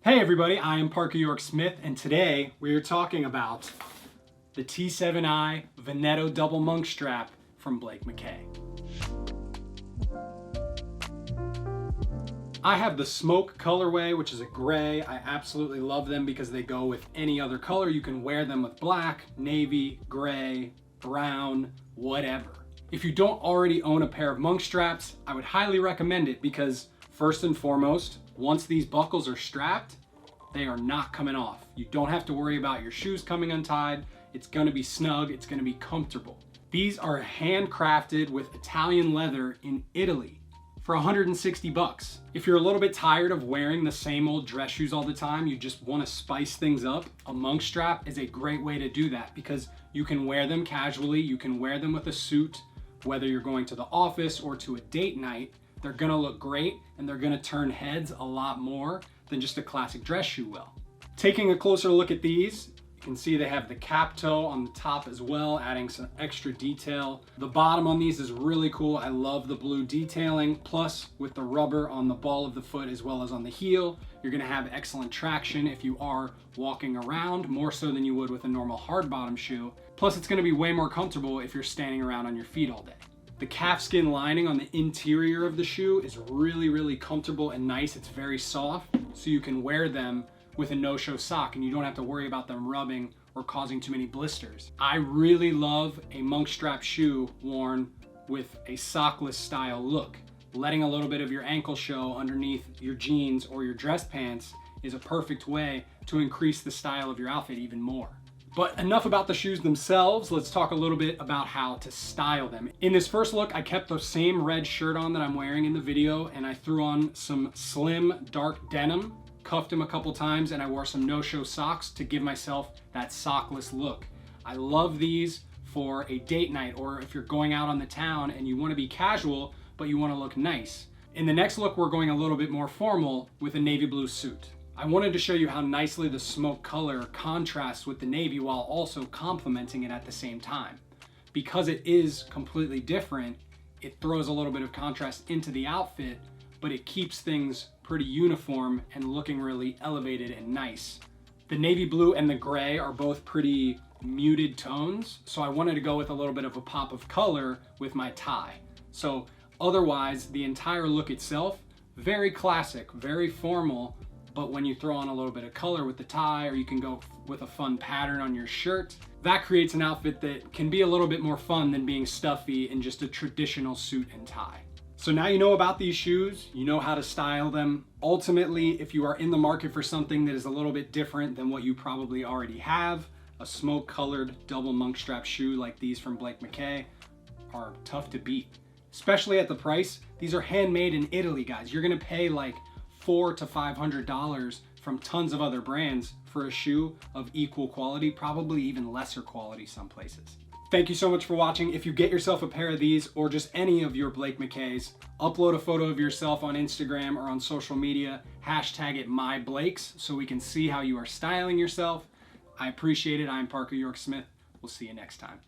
Hey everybody, I am Parker York Smith, and today we are talking about the T7i Veneto Double Monk Strap from McKay. I have the smoke colorway, which is a gray. I absolutely love them because they go with any other color. You can wear them with black, navy, gray, brown, whatever. If you don't already own a pair of monk straps, I would highly recommend it because first and foremost, once these buckles are strapped, they are not coming off. You don't have to worry about your shoes coming untied. It's gonna be snug, it's gonna be comfortable. These are handcrafted with Italian leather in Italy for 160 bucks. If you're a little bit tired of wearing the same old dress shoes all the time, you just wanna spice things up, a monk strap is a great way to do that because you can wear them casually, you can wear them with a suit, whether you're going to the office or to a date night. They're gonna look great and they're gonna turn heads a lot more than just a classic dress shoe will. Taking a closer look at these, you can see they have the cap toe on the top as well, adding some extra detail. The bottom on these is really cool. I love the blue detailing. Plus, with the rubber on the ball of the foot as well as on the heel, you're gonna have excellent traction if you are walking around, more so than you would with a normal hard bottom shoe. Plus, it's gonna be way more comfortable if you're standing around on your feet all day. The calfskin lining on the interior of the shoe is really comfortable and nice. It's very soft, so you can wear them with a no-show sock and you don't have to worry about them rubbing or causing too many blisters. I really love a monk strap shoe worn with a sockless style look. Letting a little bit of your ankle show underneath your jeans or your dress pants is a perfect way to increase the style of your outfit even more. But enough about the shoes themselves, let's talk a little bit about how to style them. In this first look, I kept the same red shirt on that I'm wearing in the video, and I threw on some slim, dark denim, cuffed them a couple times, and I wore some no-show socks to give myself that sockless look. I love these for a date night, or if you're going out on the town and you wanna be casual, but you wanna look nice. In the next look, we're going a little bit more formal with a navy blue suit. I wanted to show you how nicely the smoke color contrasts with the navy while also complementing it at the same time. Because it is completely different, it throws a little bit of contrast into the outfit, but it keeps things pretty uniform and looking really elevated and nice. The navy blue and the gray are both pretty muted tones, so I wanted to go with a little bit of a pop of color with my tie. So otherwise, the entire look itself, very classic, very formal, but when you throw on a little bit of color with the tie, or you can go with a fun pattern on your shirt, that creates an outfit that can be a little bit more fun than being stuffy in just a traditional suit and tie. So now you know about these shoes, you know how to style them. Ultimately, if you are in the market for something that is a little bit different than what you probably already have, a smoke colored double monk strap shoe like these from McKay are tough to beat. Especially at the price. These are handmade in Italy, guys. You're gonna pay like $400 to $500 from tons of other brands for a shoe of equal quality, probably even lesser quality some places. Thank you so much for watching. If you get yourself a pair of these or just any of your McKays, upload a photo of yourself on Instagram or on social media, hashtag it MyBlakes so we can see how you are styling yourself. I appreciate it. I'm Parker York Smith. We'll see you next time.